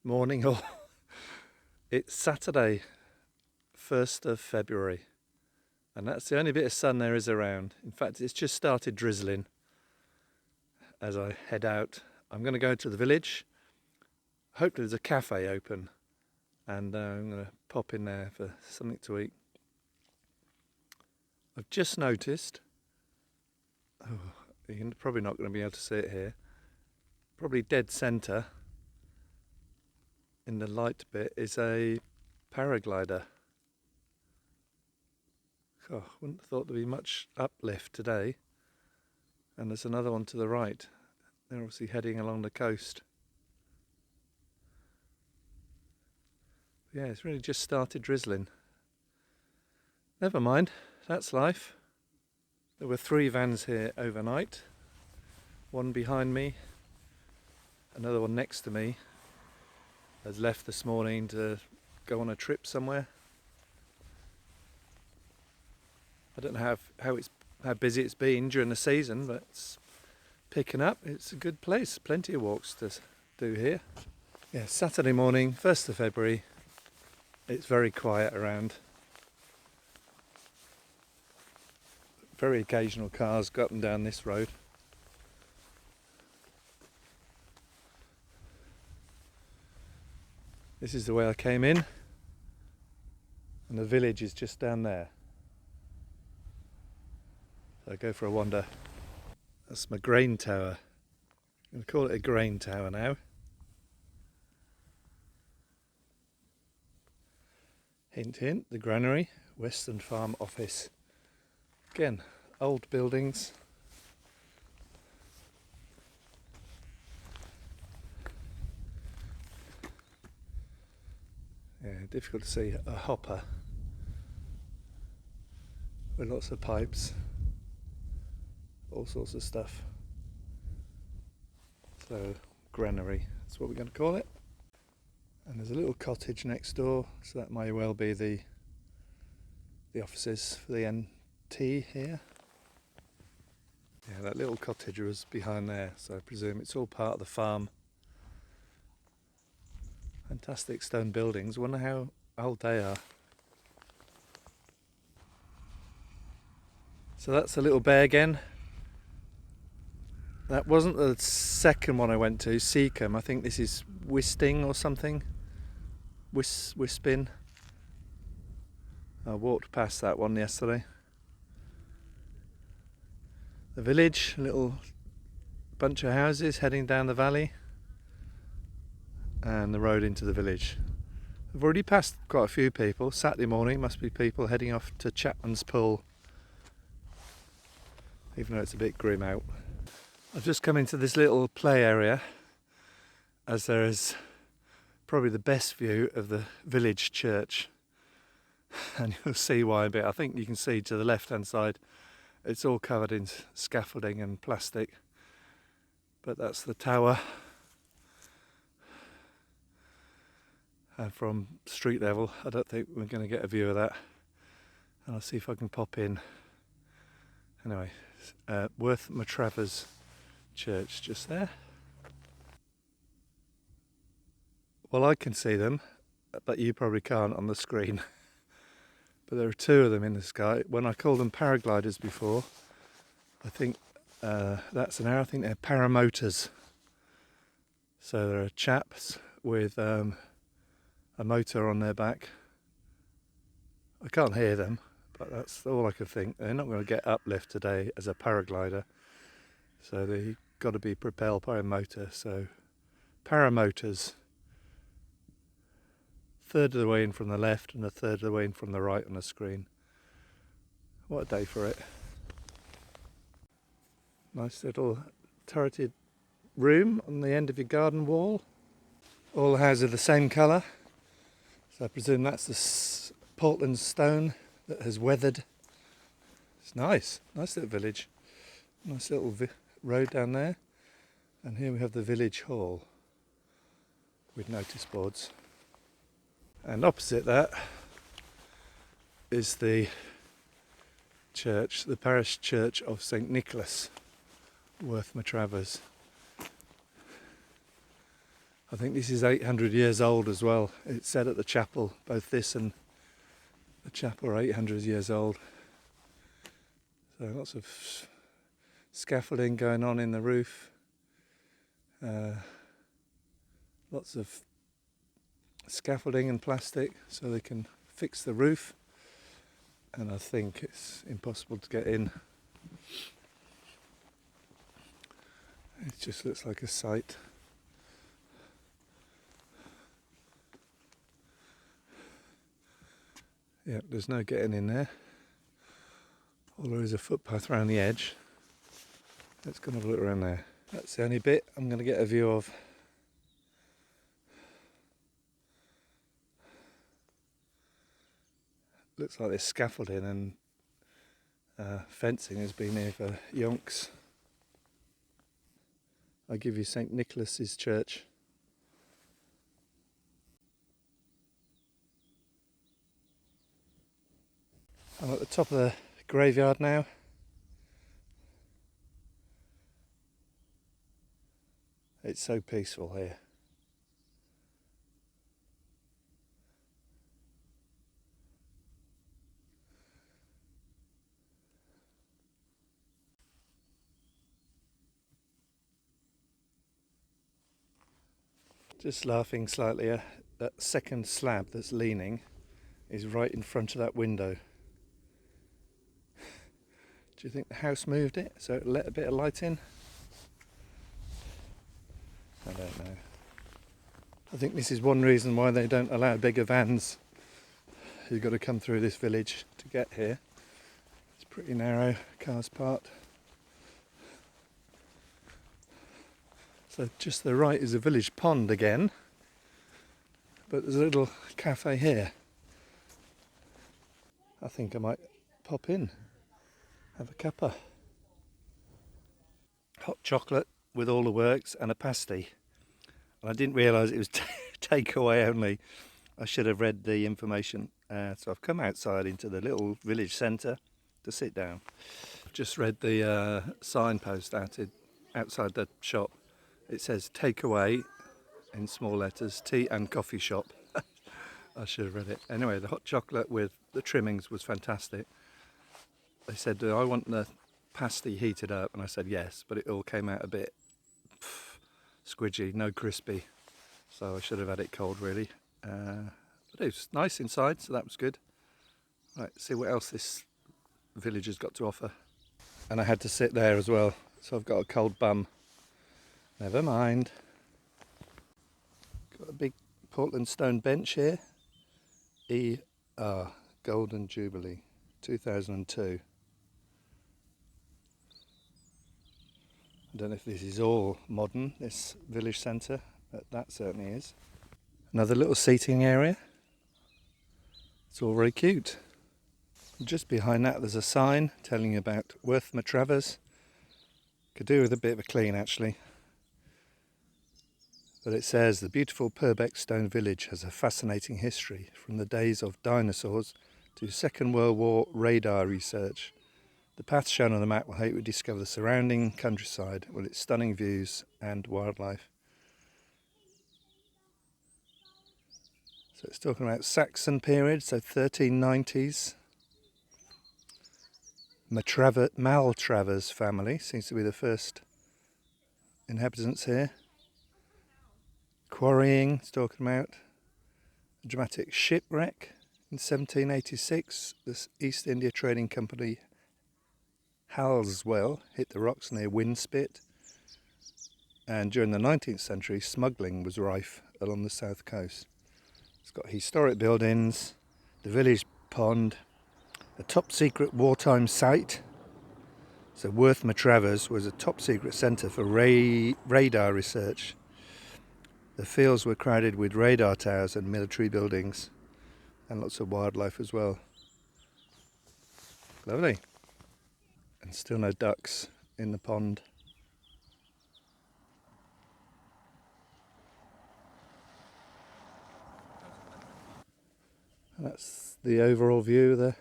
morning, or it's Saturday 1st of February, and that's the only bit of sun there is around. In fact, it's just started drizzling. As I head out, I'm going to go to the village. Hopefully there's a cafe open, and I'm going to pop in there for something to eat. I've just noticed, you're probably not going to be able to see it here, probably dead centre in the light bit is a paraglider. Oh, wouldn't have thought there'd be much uplift today. And there's another one to the right. They're obviously heading along the coast. Yeah, it's really just started drizzling. Never mind, that's life. There were 3 vans here overnight. One behind me, another one next to me has left this morning to go on a trip somewhere. I don't know how busy it's been during the season, but it's picking up. It's a good place, plenty of walks to do here. Yeah, Saturday morning, 1st of February. It's very quiet around. Very occasional cars go up and down this road. This is the way I came in, and the village is just down there. So I go for a wander. That's my grain tower. I'm going to call it a grain tower now. Hint hint, the granary, Weston Farm office. Again, old buildings. Yeah, difficult to see a hopper with lots of pipes, all sorts of stuff. So, granary, that's what we're going to call it. And there's a little cottage next door, so that may well be the offices for the NT here. Yeah, that little cottage was behind there, so I presume it's all part of the farm. Fantastic stone buildings. Wonder how old they are. So that's a little bay again. That wasn't the second one I went to, Seacombe. I think this is Wisting or something. Wispin. I walked past that one yesterday. The village, a little bunch of houses heading down the valley, and the road into the village. I've already passed quite a few people. Saturday morning, must be people heading off to Chapman's Pool, even though it's a bit grim out. I've just come into this little play area, as there is probably the best view of the village church, and you'll see why a bit. I think you can see to the left hand side it's all covered in scaffolding and plastic, but that's the tower. And from street level, I don't think we're going to get a view of that. And I'll see if I can pop in. Anyway, Worth Matravers church just there. Well, I can see them, but you probably can't on the screen. But there are 2 of them in the sky. When I called them paragliders before, I think that's an error. I think they're paramotors. So there are chaps with a motor on their back. I can't hear them, but that's all I can think. They're not going to get uplift today as a paraglider, so they've got to be propelled by a motor. So paramotors, 1/3 of the way in from the left and 1/3 of the way in from the right on the screen. What a day for it. Nice little turreted room on the end of your garden wall. All the houses are the same colour. So I presume that's the Portland stone that has weathered. It's nice little village. Nice little road down there. And here we have the village hall with notice boards. And opposite that is the church, the parish church of St Nicholas, Worth Matravers. I think this is 800 years old as well. It's said at the chapel, both this and the chapel are 800 years old. So lots of scaffolding going on in the roof. Lots of scaffolding and plastic so they can fix the roof. And I think it's impossible to get in. It just looks like a site. Yeah, there's no getting in there. All there is a footpath around the edge. Let's go and have a look around there. That's the only bit I'm going to get a view of. Looks like this scaffolding and fencing has been here for yonks. I give you St. Nicholas's Church. I'm at the top of the graveyard now. It's so peaceful here. Just laughing slightly, that second slab that's leaning is right in front of that window. Do you think the house moved it so it let a bit of light in? I don't know. I think this is one reason why they don't allow bigger vans. You've got to come through this village to get here. It's pretty narrow, cars parked. So just to the right is a village pond again, but there's a little cafe here. I think I might pop in, have a cuppa. Hot chocolate with all the works and a pasty. And I didn't realise it was takeaway only. I should have read the information. So I've come outside into the little village centre to sit down. Just read the signpost outside the shop. It says takeaway in small letters, tea and coffee shop. I should have read it. Anyway, the hot chocolate with the trimmings was fantastic. They said, do I want the pasty heated up? And I said yes, but it all came out a bit squidgy, no crispy. So I should have had it cold really. But it was nice inside, so that was good. Right, see what else this village has got to offer. And I had to sit there as well, so I've got a cold bum. Never mind. Got a big Portland stone bench here. Golden Jubilee, 2002. I don't know if this is all modern, this village centre, but that certainly is. Another little seating area. It's all very cute. Just behind that there's a sign telling you about Worth Matravers. Could do with a bit of a clean actually. But it says the beautiful Purbeck stone village has a fascinating history from the days of dinosaurs to Second World War radar research. The path shown on the map will help you discover the surrounding countryside with its stunning views and wildlife. So it's talking about Saxon period, so 1390s. Maltravers family seems to be the first inhabitants here. Quarrying, it's talking about a dramatic shipwreck in 1786. This East India Trading Company Halswell hit the rocks near Winspit, and during the 19th century smuggling was rife along the south coast. It's got historic buildings, the village pond, a top secret wartime site. So Worth Matravers was a top secret centre for radar research. The fields were crowded with radar towers and military buildings, and lots of wildlife as well. Lovely. And still no ducks in the pond. And that's the overall view of the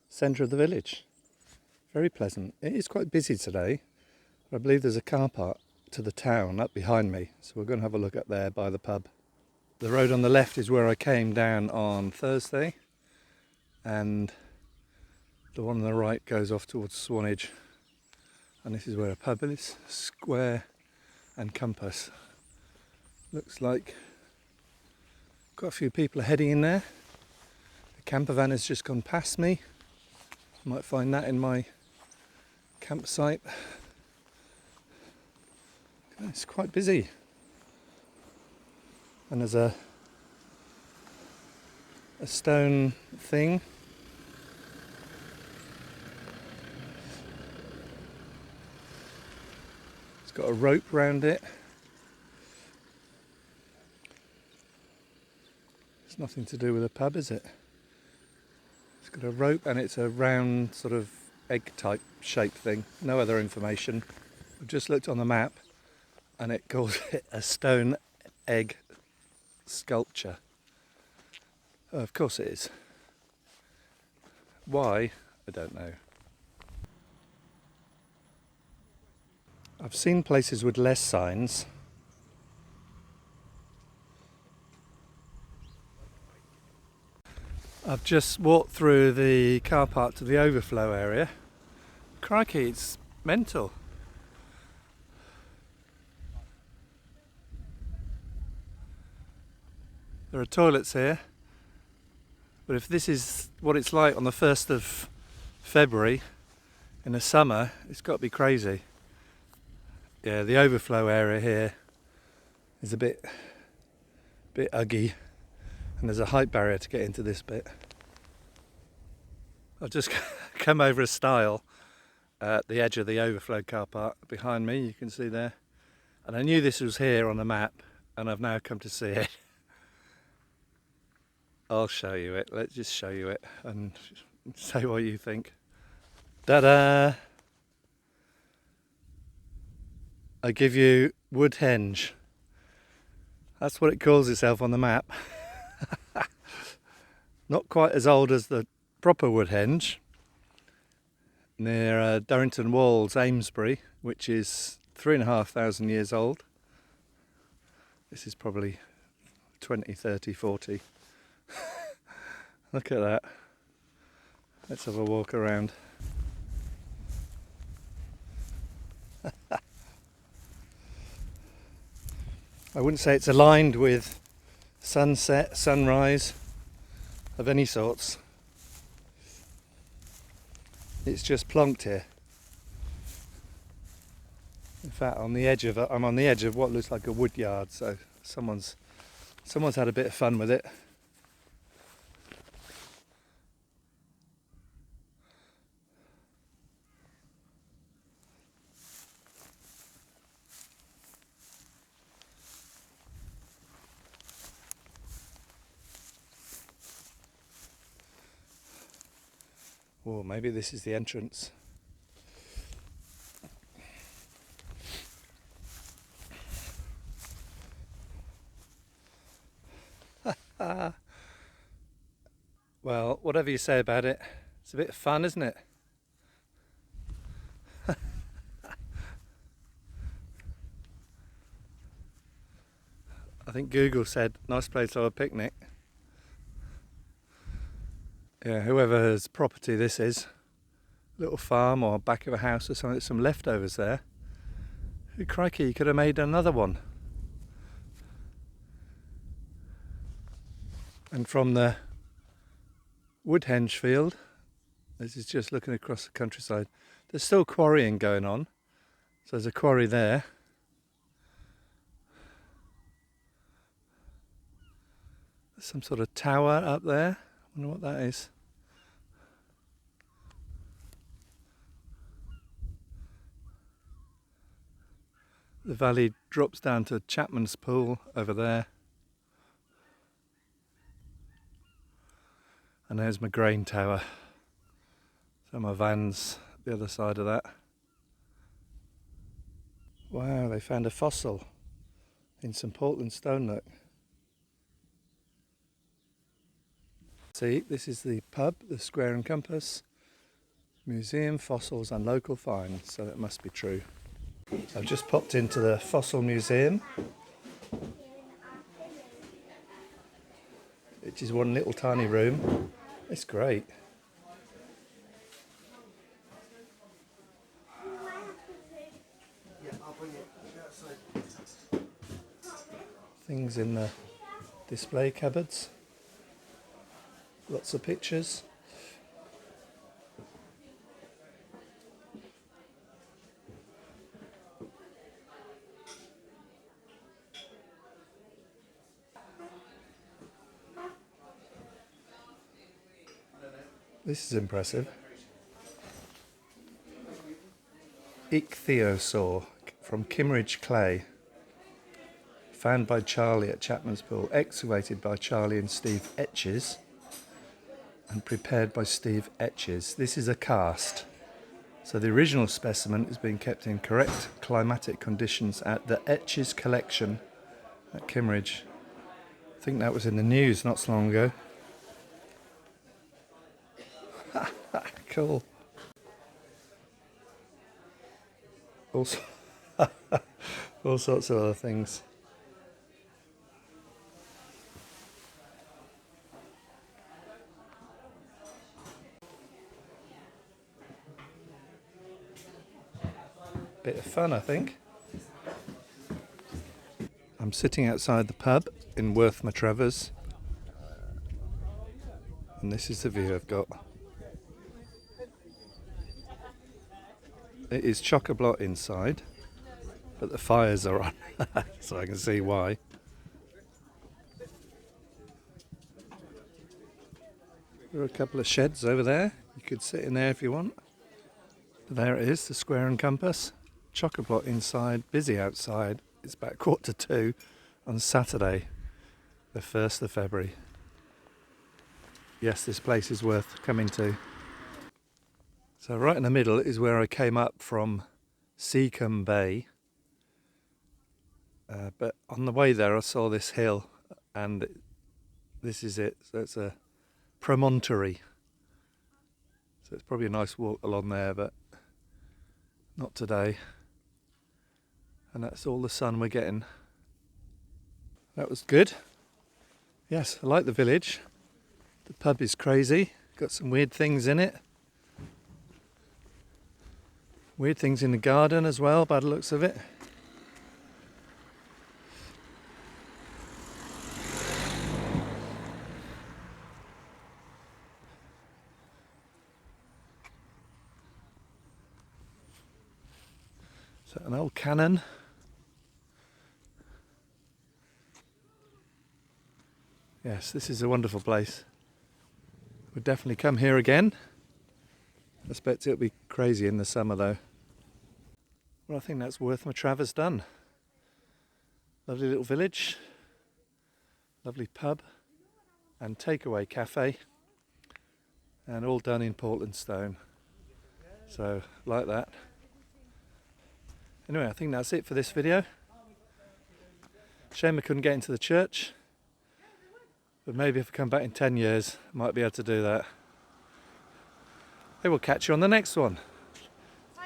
centre of the village. Very pleasant. It is quite busy today. I believe there's a car park to the town up behind me, so we're going to have a look up there by the pub. The road on the left is where I came down on Thursday, and the one on the right goes off towards Swanage, and this is where a pub is, square and compass. Looks like quite a few people are heading in there. The campervan has just gone past me. Might find that in my campsite. It's quite busy. And there's a stone thing. It's got a rope round it. It's nothing to do with a pub, is it? It's got a rope and it's a round sort of egg type shape thing. No other information. I've just looked on the map and it calls it a stone egg sculpture. Oh, of course it is. Why? I don't know. I've seen places with less signs. I've just walked through the car park to the overflow area. Crikey, it's mental. There are toilets here, but if this is what it's like on the 1st of February in the summer, it's got to be crazy. Yeah, the overflow area here is a bit uggy, and there's a height barrier to get into this bit. I've just come over a stile at the edge of the overflow car park behind me, you can see there, and I knew this was here on the map, and I've now come to see it. I'll show you it. Let's just show you it and say what you think. Ta-da! I give you Woodhenge. That's what it calls itself on the map. Not quite as old as the proper Woodhenge, near Durrington Walls, Amesbury, which is 3,500 years old. This is probably 20, 30, 40. Look at that. Let's have a walk around. I wouldn't say it's aligned with sunset, sunrise of any sorts. It's just plonked here. In fact, I'm on the edge of what looks like a wood yard, so someone's had a bit of fun with it. Or maybe this is the entrance. Well, whatever you say about it, it's a bit of fun, isn't it? I think Google said, nice place to have a picnic. Yeah, whoever's property this is, little farm or back of a house or something, some leftovers there. Crikey, you could have made another one. And from the Woodhenge field, this is just looking across the countryside, there's still quarrying going on. So there's a quarry there. There's some sort of tower up there. I wonder what that is. The valley drops down to Chapman's Pool over there. And there's my grain tower. So my van's the other side of that. Wow, they found a fossil in some Portland stone, look. See, this is the pub, the Square and Compass, museum, fossils and local finds, so that must be true. I've just popped into the Fossil Museum, which is one little tiny room. It's great. Things in the display cupboards. Lots of pictures. This is impressive. Ichthyosaur from Kimmeridge clay. Found by Charlie at Chapman's Pool. Excavated by Charlie and Steve Etches. And prepared by Steve Etches. This is a cast. So the original specimen is being kept in correct climatic conditions at the Etches collection at Kimmeridge. I think that was in the news not so long ago. Cool. Also, all sorts of other things. Bit of fun, I think. I'm sitting outside the pub in Worth Matravers, and this is the view I've got. It is chock-a-block inside, but the fires are on, so I can see why. There are a couple of sheds over there. You could sit in there if you want. But there it is, the square and compass. Chock-a-block inside, busy outside. It's about 1:45 on Saturday, the 1st of February. Yes, this place is worth coming to. So right in the middle is where I came up from Seacombe Bay. But on the way there I saw this hill, and this is it. So it's a promontory. So it's probably a nice walk along there, but not today. And that's all the sun we're getting. That was good. Yes, I like the village. The pub is crazy. Got some weird things in it. Weird things in the garden as well, by the looks of it. So an old cannon. Yes, this is a wonderful place. We'll definitely come here again. I expect it'll be crazy in the summer though. Well, I think that's Worth Matravers done. Lovely little village, lovely pub and takeaway cafe, and all done in Portland stone. So, like that. Anyway, I think that's it for this video. Shame I couldn't get into the church, but maybe if I come back in 10 years, I might be able to do that. Hey, we'll catch you on the next one.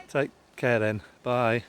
Take care then. Bye.